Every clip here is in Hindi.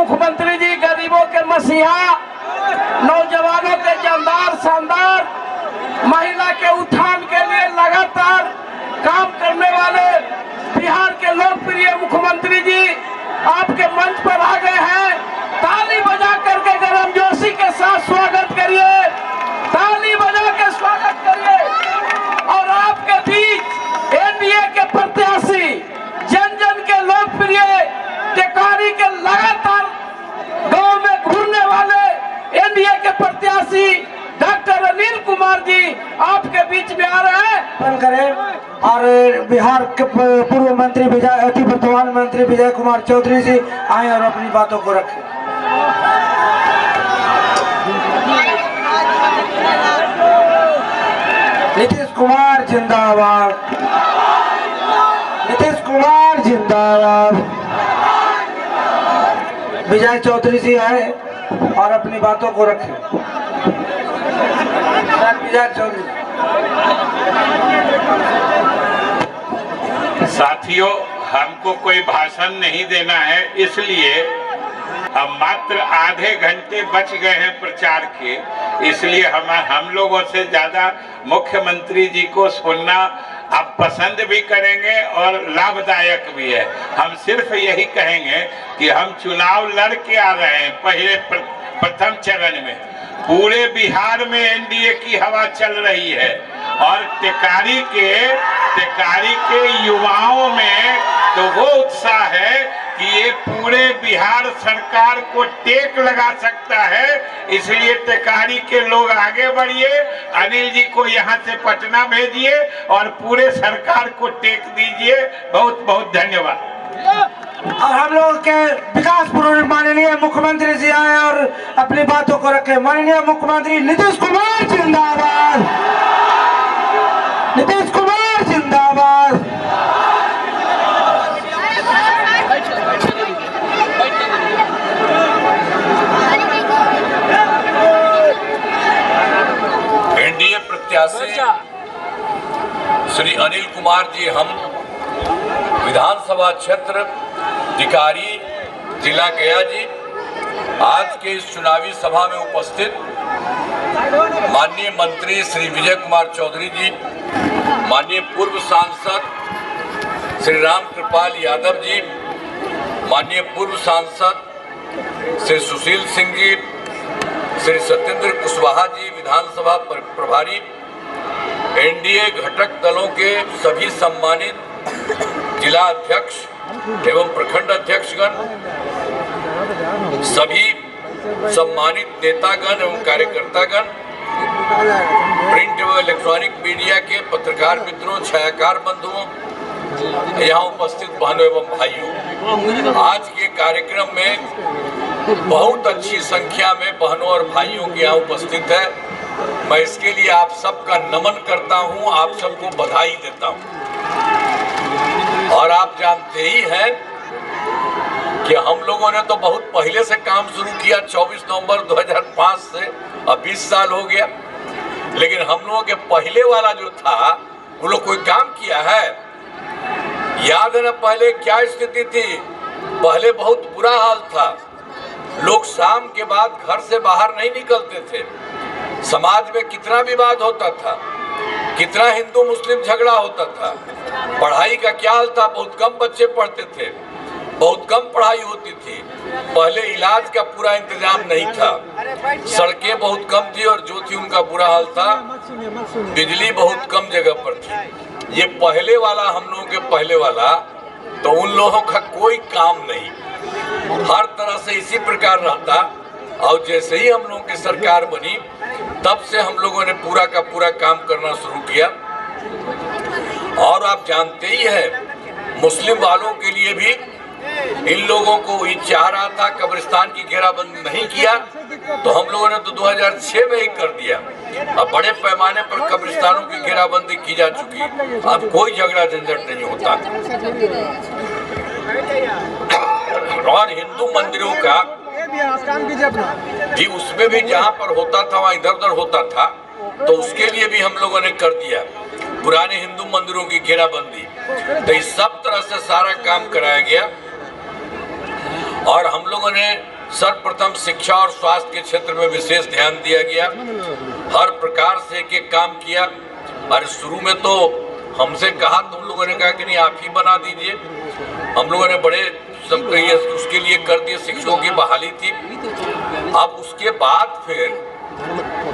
मुख्यमंत्री जी गरीबों के मसीहा, नौजवानों के जानदार शानदार, महिला के उत्थान के लिए लगातार काम करने वाले बिहार के लोकप्रिय मुख्यमंत्री जी आपके मंच पर आ गए हैं। ताली बजा करके गर्मजोशी के साथ स्वागत करिए, ताली बजा के स्वागत करिए। और आपके बीच एनडीए के प्रत्याशी, जन जन के लोकप्रिय टेकारी के लगातार गांव में घूमने वाले एनडीए के प्रत्याशी डॉक्टर अनिल कुमार जी आपके बीच में आ रहे हैं। करें और बिहार के पूर्व मंत्री वर्तमान मंत्री विजय कुमार चौधरी जी आए और अपनी बातों को रखें। नीतीश कुमार जिंदाबाद, नीतीश कुमार जिंदाबाद। विजय चौधरी जी आए और अपनी बातों को रखें। विजय चौधरी। साथियों, हमको कोई भाषण नहीं देना है, इसलिए अब मात्र आधे घंटे बच गए हैं प्रचार के, इसलिए हम लोगों से ज्यादा मुख्यमंत्री जी को सुनना आप पसंद भी करेंगे और लाभदायक भी है। हम सिर्फ यही कहेंगे कि हम चुनाव लड़ के आ रहे हैं। पहले प्रथम चरण में पूरे बिहार में एनडीए की हवा चल रही है और टेकारी के युवाओं में तो वो उत्साह है कि ये पूरे बिहार सरकार को टेक लगा सकता है। इसलिए टेकारी के लोग आगे बढ़िए, अनिल जी को यहाँ से पटना भेजिए और पूरे सरकार को टेक दीजिए। बहुत बहुत धन्यवाद। और हम लोग के विकास पूर्व माननीय मुख्यमंत्री जी आए और अपनी बातों को रखे। माननीय मुख्यमंत्री नीतीश कुमार जिंदाबाद, नीतीश कुमार जिंदाबाद। एनडीए प्रत्याशी श्री अनिल कुमार जी हम विधानसभा क्षेत्र टिकारी जिला गया जी आज के इस चुनावी सभा में उपस्थित माननीय मंत्री श्री विजय कुमार चौधरी जी, माननीय पूर्व सांसद श्री राम कृपाल यादव जी, माननीय पूर्व सांसद श्री सुशील सिंह जी, श्री सत्येंद्र कुशवाहा जी विधानसभा प्रभारी, एनडीए घटक दलों के सभी सम्मानित जिला अध्यक्ष एवं प्रखंड अध्यक्षगण, सभी सम्मानित नेतागण एवं कार्यकर्तागण, प्रिंट एवं इलेक्ट्रॉनिक मीडिया के पत्रकार मित्रों, छायाकार बंधुओं, यहाँ उपस्थित बहनों एवं भाइयों, आज के कार्यक्रम में बहुत अच्छी संख्या में बहनों और भाइयों के यहाँ उपस्थित है। मैं इसके लिए आप सबका नमन करता हूँ, आप सबको बधाई देता हूँ। और आप जानते ही हैं कि हम लोगों ने तो बहुत पहले से काम शुरू किया, 24 नवंबर 2005 से, अब 20 साल हो गया। लेकिन हम लोगों के पहले वाला जो था वो लोग कोई काम किया है? याद है ना पहले क्या स्थिति थी? पहले बहुत बुरा हाल था, लोग शाम के बाद घर से बाहर नहीं निकलते थे, समाज में कितना विवाद होता था, कितना हिंदू मुस्लिम झगड़ा होता था, पढ़ाई का क्या हाल था, बहुत कम बच्चे पढ़ते थे, बहुत कम पढ़ाई होती थी, पहले इलाज का पूरा इंतजाम नहीं था, सड़कें बहुत कम थी और जो थी उनका बुरा हाल था, बिजली बहुत कम जगह पर थी। ये पहले वाला, हम लोगों के पहले वाला, तो उन लोगों का कोई काम नहीं, हर तरह से इसी प्रकार रहता। और जैसे ही हम लोगों की सरकार बनी तब से हम लोगों ने पूरा का पूरा काम करना शुरू किया। और आप जानते ही हैं मुस्लिम वालों के लिए भी इन लोगों को ये चाह रहा था, कब्रिस्तान की घेराबंदी नहीं किया तो हम लोगों ने तो 2006 में ही कर दिया। अब बड़े पैमाने पर कब्रिस्तानों की घेराबंदी की जा चुकी है, अब कोई झगड़ा झंझट नहीं होता। और हिंदू मंदिरों का जी, उसमें भी जहाँ पर होता था वहाँ इधर उधर होता था, तो उसके लिए भी हम लोगों ने कर दिया पुराने हिंदू मंदिरों की घेराबंदी। तो इस सब तरह से सारा काम कराया गया और हम लोगों ने सर्वप्रथम शिक्षा और स्वास्थ्य के क्षेत्र में विशेष ध्यान दिया गया। हर प्रकार से एक एक काम किया। और शुरू में तो हमसे कहा, तुम लोगों ने कहा कि नहीं आप ही बना दीजिए। हम लोगों ने बड़े उसके लिए कर दिए, शिक्षकों की बहाली थी। अब उसके बाद फिर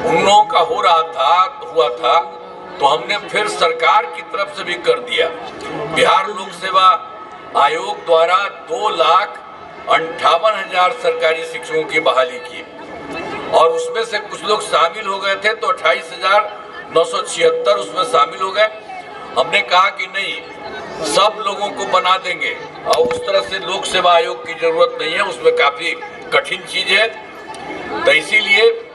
उन लोगों का हुआ था तो हमने फिर सरकार की तरफ से भी कर दिया। बिहार लोक सेवा आयोग द्वारा 2,58,000 सरकारी शिक्षकों की बहाली की और उसमें से कुछ लोग शामिल हो गए थे तो 28,976 उसमें शामिल हो गए। हमने कहा कि नहीं, सब लोगों को बना देंगे और उस तरह से लोक सेवा आयोग की जरूरत नहीं है, उसमें काफी कठिन चीज है। तो इसीलिए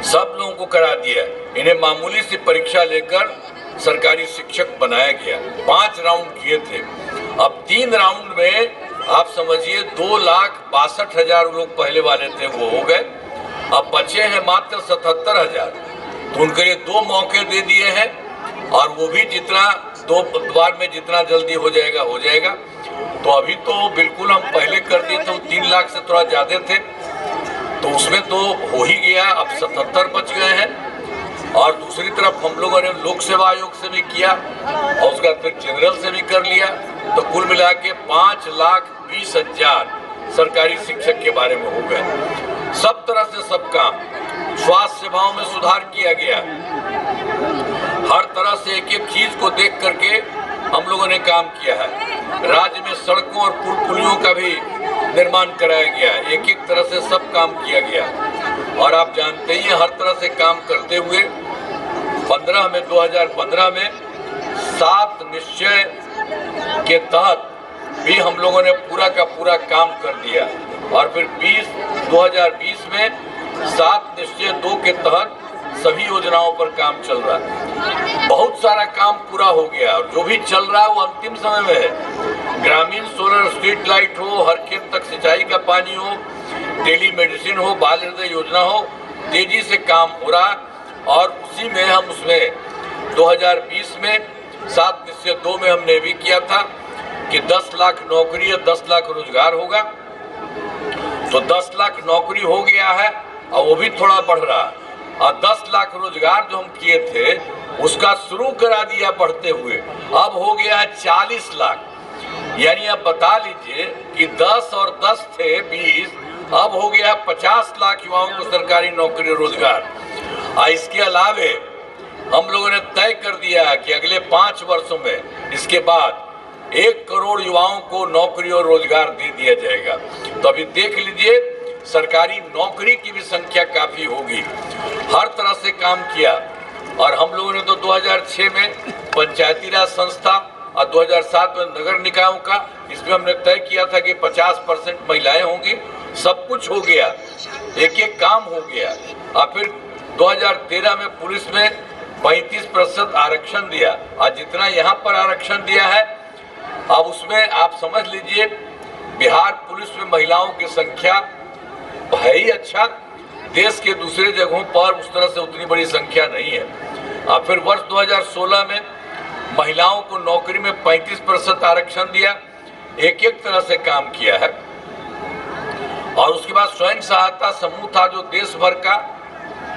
सब लोगों को करा दिया। इन्हें मामूली सी परीक्षा लेकर सरकारी शिक्षक बनाया गया। 5 राउंड किए थे। अब 3 राउंड में आप समझिए 2,62,000 लोग पहले वाले थे वो हो गए। अब बचे हैं मात्र 77,000। तो उनके लिए 2 मौके दे दिए हैं और वो भी जितना 2 बार में जितना जल्दी हो जाएगा। तो अभी तो बिल्कुल हम पहले कर दिए थे 3 लाख से थोड़ा ज्यादा थे तो उसमें तो हो ही गया। अब 77 बच गए हैं। और दूसरी तरफ हम लोगों ने लोक सेवा आयोग से भी किया और उसके बाद फिर जनरल से भी कर लिया। तो कुल मिला के 5,20,000 सरकारी शिक्षक के बारे में हो गए। सब तरह से सब काम, स्वास्थ्य सेवाओं में सुधार किया गया। हर तरह से एक एक चीज को देख करके हम लोगों ने काम किया है। राज्य में सड़कों और पुल पुलियों का भी निर्माण कराया गया। एक एक तरह से सब काम किया गया। और आप जानते ही हर तरह से काम करते हुए 2015 में 7 निश्चय के तहत भी हम लोगों ने पूरा का पूरा काम कर दिया। और फिर 2020 में 7 निश्चय 2 के तहत सभी योजनाओं पर काम चल रहा है। बहुत सारा काम पूरा हो गया और जो भी चल रहा है वो अंतिम समय में है। ग्रामीण सोलर स्ट्रीट लाइट हो, हर खेत तक सिंचाई का पानी हो, टेली मेडिसिन हो, बाल हृदय योजना हो, तेजी से काम हो रहा। और उसी में हम उसमें 2020 में 7 निश्चय 2 में हमने भी किया था कि 10 लाख नौकरी और 10 लाख रोजगार होगा। तो 10 लाख नौकरी हो गया है और वो भी थोड़ा बढ़ रहा है। और 10 लाख रोजगार जो हम किए थे उसका शुरू करा दिया बढ़ते हुए, अब हो गया है 40 लाख। यानी अब बता लीजिए कि 10 और 10 थे 20, अब हो गया 50 लाख युवाओं को सरकारी नौकरी रोजगार। और इसके अलावे हम लोगों ने तय कर दिया कि अगले 5 वर्षों में इसके बाद 1 करोड़ युवाओं को नौकरी और रोजगार दे दिया जाएगा। तो अभी देख लीजिए सरकारी नौकरी की भी संख्या काफी होगी। हर तरह से काम किया। और हम लोगों ने तो 2006 में पंचायती राज संस्था और 2007 में नगर निकायों का, इसमें हमने तय किया था कि 50% महिलाएं होंगी। सब कुछ हो गया, एक एक काम हो गया। और फिर 2013 में पुलिस में 35% आरक्षण दिया और जितना यहाँ पर आरक्षण दिया है अब उसमें आप समझ लीजिए बिहार पुलिस में महिलाओं की संख्या है ही अच्छा। देश के दूसरे जगहों पर उस तरह से उतनी बड़ी संख्या नहीं है। और फिर वर्ष 2016 में महिलाओं को नौकरी में 35% आरक्षण दिया। एक एक तरह से काम किया है। और उसके बाद स्वयं सहायता समूह था जो देश भर का,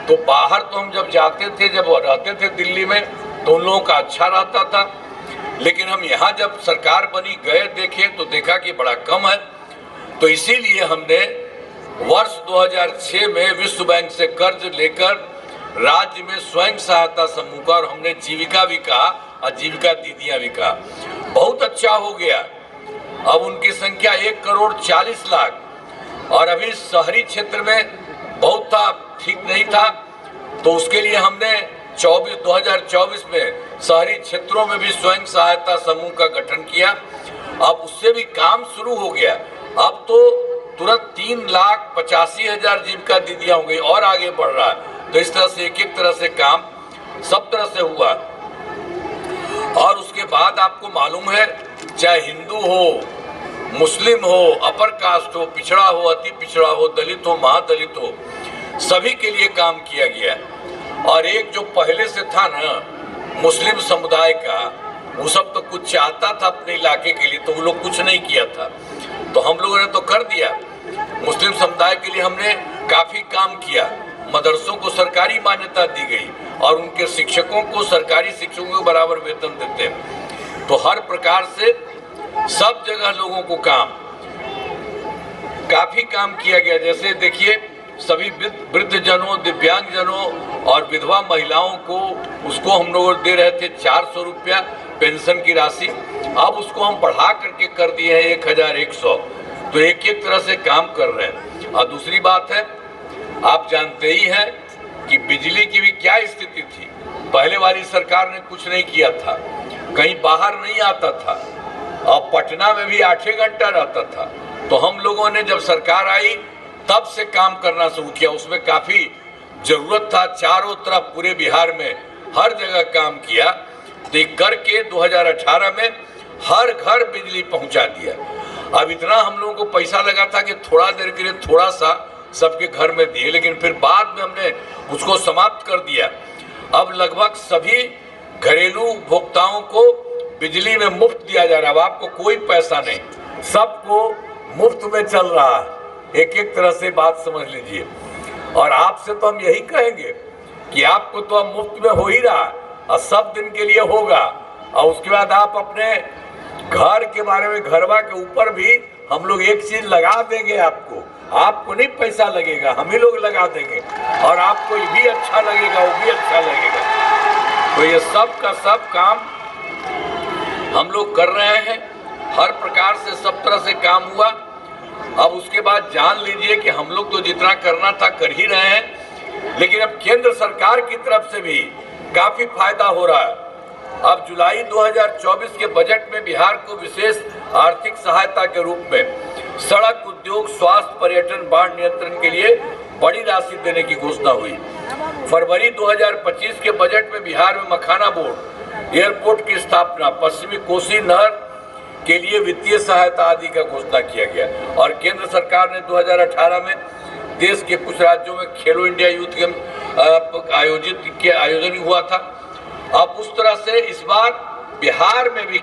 तो बाहर तो हम जब जाते थे, जब रहते थे दिल्ली में, तो उन लोगों का अच्छा रहता था। लेकिन हम यहाँ जब सरकार बनी गए देखे तो देखा कि बड़ा कम है। तो इसीलिए हमने वर्ष 2006 में विश्व बैंक से कर्ज लेकर राज्य में स्वयं सहायता समूह का, और हमने जीविका भी कहा और जीविका दीदियां भी कहा, बहुत अच्छा हो गया। अब उनकी संख्या 1,40,00,000। और अभी शहरी क्षेत्र में बहुत था, ठीक नहीं था, तो उसके लिए हमने 2024 में शहरी क्षेत्रों में भी स्वयं सहायता समूह का गठन किया। अब उससे भी काम शुरू हो गया। अब तो तुरंत 3,85,000 जीविका दीदियां हो गई और आगे बढ़ रहा है। तो इस तरह से एक एक तरह से काम सब तरह से हुआ। और उसके बाद आपको मालूम है, चाहे हिंदू हो, मुस्लिम हो, अपर कास्ट हो, पिछड़ा हो, अति पिछड़ा हो, दलित हो, महादलित हो, सभी के लिए काम किया गया। और एक जो पहले से था ना मुस्लिम समुदाय का, वो सब तो कुछ चाहता था अपने इलाके के लिए, तो वो लोग कुछ नहीं किया था। तो हम लोगों ने तो कर दिया। मुस्लिम समुदाय के लिए हमने काफी काम किया। मदरसों को सरकारी मान्यता दी गई और उनके शिक्षकों को सरकारी शिक्षकों के बराबर वेतन देते हैं। तो हर प्रकार से सब जगह लोगों को काफी काम किया गया। जैसे देखिए, सभी वृद्ध जनों, दिव्यांग जनों और विधवा महिलाओं को उसको हम लोग दे रहे थे 400 रुपया पेंशन की राशि, अब उसको हम बढ़ा करके कर दिए हैं 1100। तो एक एक तरह से काम कर रहे हैं। और दूसरी बात है, आप जानते ही हैं कि बिजली की भी क्या स्थिति थी। पहले वाली सरकार ने कुछ नहीं किया था, कहीं बाहर नहीं आता था और पटना में भी 8 घंटा रहता था। तो हम लोगों ने जब सरकार आई तब से काम करना शुरू किया। उसमें काफी जरूरत था, चारों तरफ पूरे बिहार में हर जगह काम किया। तो ये करके 2018 में हर घर बिजली पहुंचा दिया। अब इतना हम लोगों को पैसा लगा था कि थोड़ा देर के लिए थोड़ा सा सबके घर में दिए, लेकिन फिर बाद में हमने उसको समाप्त कर दिया। अब लगभग सभी घरेलू उपभोक्ताओं को बिजली में मुफ्त दिया जा रहा है। अब आपको कोई पैसा नहीं, सबको मुफ्त में चल रहा है। एक एक तरह से बात समझ लीजिए। और आपसे तो हम यही कहेंगे कि आपको तो अब मुफ्त में हो ही रहा और सब दिन के लिए होगा। और उसके बाद आप अपने घर के बारे में, घरवा के ऊपर भी हम लोग एक चीज लगा देंगे आपको नहीं पैसा लगेगा, हम ही लोग लगा देंगे और आपको ये भी अच्छा लगेगा, वो भी अच्छा लगेगा। तो ये सब का सब काम हम लोग कर रहे हैं। हर प्रकार से सब तरह से काम हुआ। अब उसके बाद जान लीजिए कि हम लोग तो जितना करना था कर ही रहे हैं, लेकिन अब केंद्र सरकार की तरफ से भी काफी फायदा हो रहा है। अब जुलाई 2024 के बजट में बिहार को विशेष आर्थिक सहायता के रूप में सड़क उद्योग, स्वास्थ्य, पर्यटन, बाढ़ नियंत्रण के लिए बड़ी राशि देने की घोषणा हुई। फरवरी 2025 के बजट में बिहार में मखाना बोर्ड, एयरपोर्ट की स्थापना, पश्चिमी कोसी नहर के लिए वित्तीय सहायता आदि का घोषणा किया गया। और केंद्र सरकार ने 2018 में देश के कुछ राज्यों में खेलो इंडिया यूथ गेम आयोजन हुआ था। अब उस तरह से इस बार बिहार में भी